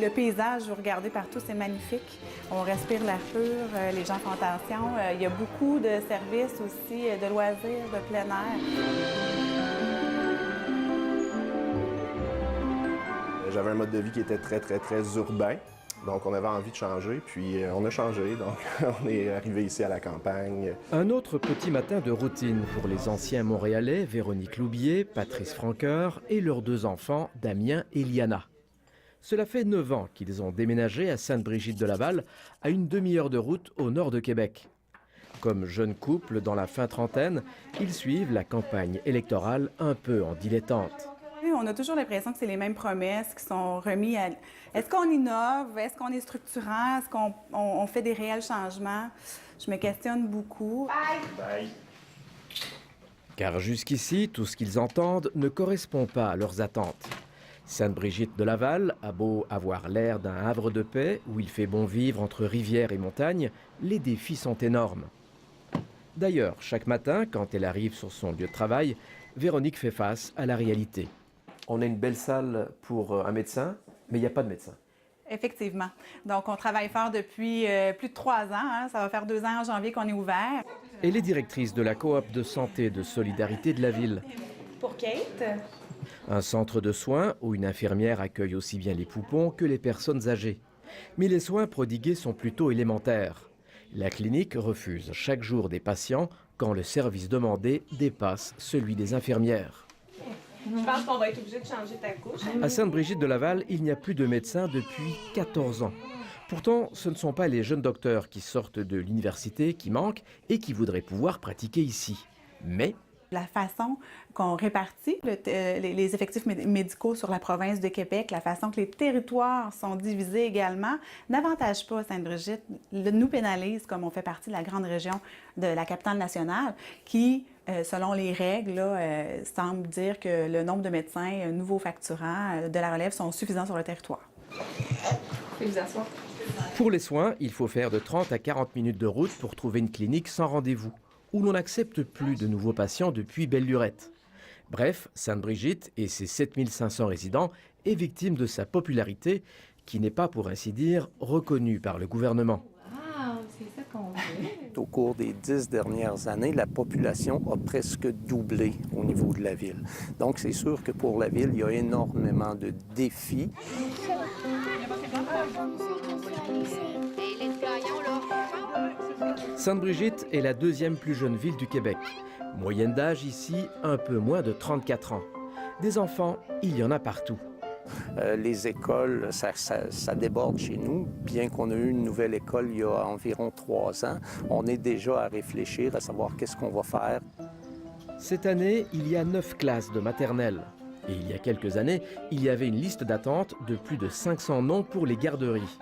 Le paysage, vous regardez partout, c'est magnifique. On respire l'air pur, les gens font attention. Il y a beaucoup de services aussi, de loisirs, de plein air. J'avais un mode de vie qui était très urbain. Donc, on avait envie de changer, puis on a changé. Donc, on est arrivé ici à la campagne. Un autre petit matin de routine pour les anciens Montréalais, Véronique Loubier, Patrice Franqueur et leurs 2 enfants, Damien et Liana. Cela fait 9 ans qu'ils ont déménagé à Sainte-Brigitte-de-Laval, à une demi-heure de route au nord de Québec. Comme jeune couple dans la fin trentaine, ils suivent la campagne électorale un peu en dilettante. On a toujours l'impression que c'est les mêmes promesses qui sont remises à... Est-ce qu'on innove? Est-ce qu'on est structurant? Est-ce qu'on fait des réels changements? Je me questionne beaucoup. Bye. Car jusqu'ici, tout ce qu'ils entendent ne correspond pas à leurs attentes. Sainte-Brigitte-de-Laval a beau avoir l'air d'un havre de paix où il fait bon vivre entre rivières et montagnes, les défis sont énormes. D'ailleurs, chaque matin, quand elle arrive sur son lieu de travail, Véronique fait face à la réalité. On a une belle salle pour un médecin, mais il n'y a pas de médecin. Effectivement. Donc, on travaille fort depuis plus de 3 ans. Hein. Ça va faire 2 ans en janvier qu'on est ouvert. Elle est directrice de la coop de santé et de solidarité de la ville. Pour Kate. Un centre de soins où une infirmière accueille aussi bien les poupons que les personnes âgées. Mais les soins prodigués sont plutôt élémentaires. La clinique refuse chaque jour des patients quand le service demandé dépasse celui des infirmières. Je pense qu'on va être obligé de changer ta couche. À Sainte-Brigitte-de-Laval, il n'y a plus de médecins depuis 14 ans. Pourtant, ce ne sont pas les jeunes docteurs qui sortent de l'université qui manquent et qui voudraient pouvoir pratiquer ici. Mais La façon qu'on répartit les effectifs médicaux sur la province de Québec, la façon que les territoires sont divisés également, n'avantage pas Sainte-Brigitte, nous pénalise comme on fait partie de la grande région de la capitale nationale qui, selon les règles, semble dire que le nombre de médecins nouveaux facturants de la relève sont suffisants sur le territoire. Faites-vous asseoir. pour les soins, il faut faire de 30 à 40 minutes de route pour trouver une clinique sans rendez-vous, où l'on n'accepte plus de nouveaux patients depuis belle-lurette. Bref, Sainte-Brigitte et ses 7500 résidents est victime de sa popularité, qui n'est pas, pour ainsi dire, reconnue par le gouvernement. C'est ça qu'on veut. Au cours des 10 dernières années, la population a presque doublé au niveau de la ville. Donc, c'est sûr que pour la ville, il y a énormément de défis. Sainte-Brigitte est la deuxième plus jeune ville du Québec. Moyenne d'âge ici, un peu moins de 34 ans. Des enfants, il y en a partout. Les écoles, ça déborde chez nous. Bien qu'on ait eu une nouvelle école il y a environ 3 ans, on est déjà à réfléchir, à savoir qu'est-ce qu'on va faire. Cette année, il y a 9 classes de maternelle. Et il y a quelques années, il y avait une liste d'attente de plus de 500 noms pour les garderies.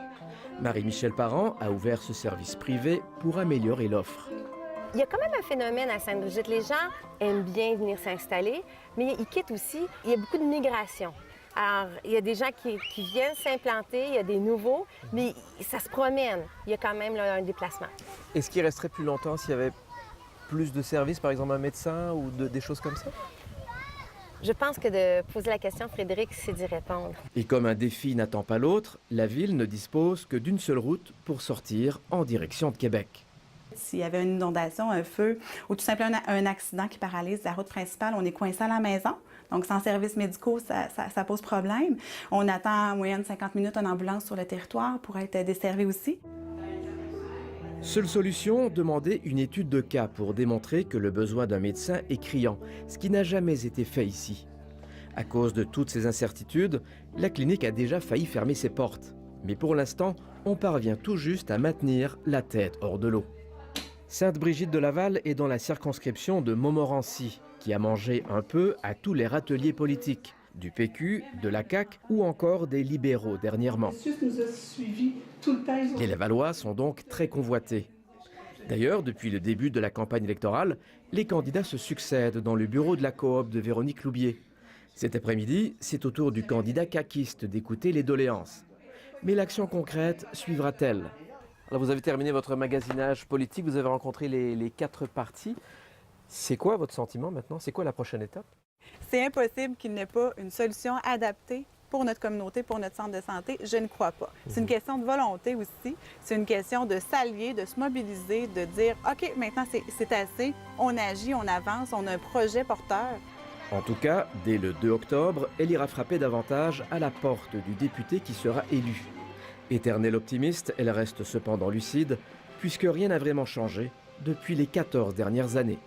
Marie-Michel Parent a ouvert ce service privé pour améliorer l'offre. Il y a quand même un phénomène à Sainte-Brigitte. Les gens aiment bien venir s'installer, mais ils quittent aussi. Il y a beaucoup de migration. Alors, il y a des gens qui viennent s'implanter, il y a des nouveaux, mais ça se promène. Il y a quand même là, un déplacement. Est-ce qu'il resterait plus longtemps s'il y avait plus de services, par exemple un médecin ou des choses comme ça? Je pense que de poser la question, Frédéric, c'est d'y répondre. Et comme un défi n'attend pas l'autre, la ville ne dispose que d'une seule route pour sortir en direction de Québec. S'il y avait une inondation, un feu ou tout simplement un accident qui paralyse la route principale, on est coincé à la maison. Donc, sans services médicaux, ça pose problème. On attend en moyenne 50 minutes en ambulance sur le territoire pour être desservi aussi. Seule solution, demander une étude de cas pour démontrer que le besoin d'un médecin est criant, ce qui n'a jamais été fait ici. À cause de toutes ces incertitudes, la clinique a déjà failli fermer ses portes. Mais pour l'instant, on parvient tout juste à maintenir la tête hors de l'eau. Sainte-Brigitte-de-Laval est dans la circonscription de Montmorency, qui a mangé un peu à tous les râteliers politiques, du PQ, de la CAQ ou encore des libéraux dernièrement. Les Lavallois sont donc très convoités. D'ailleurs, depuis le début de la campagne électorale, les candidats se succèdent dans le bureau de la coop de Véronique Loubier. Cet après-midi, c'est au tour du candidat caquiste d'écouter les doléances. Mais l'action concrète suivra-t-elle? Alors vous avez terminé votre magasinage politique, vous avez rencontré les 4 partis. C'est quoi votre sentiment maintenant? C'est quoi la prochaine étape? C'est impossible qu'il n'y ait pas une solution adaptée pour notre communauté, pour notre centre de santé? Je ne crois pas. C'est une question de volonté aussi. C'est une question de s'allier, de se mobiliser, de dire « OK, maintenant, c'est assez. On agit, on avance, on a un projet porteur. » En tout cas, dès le 2 octobre, elle ira frapper davantage à la porte du député qui sera élu. Éternelle optimiste, elle reste cependant lucide, puisque rien n'a vraiment changé depuis les 14 dernières années.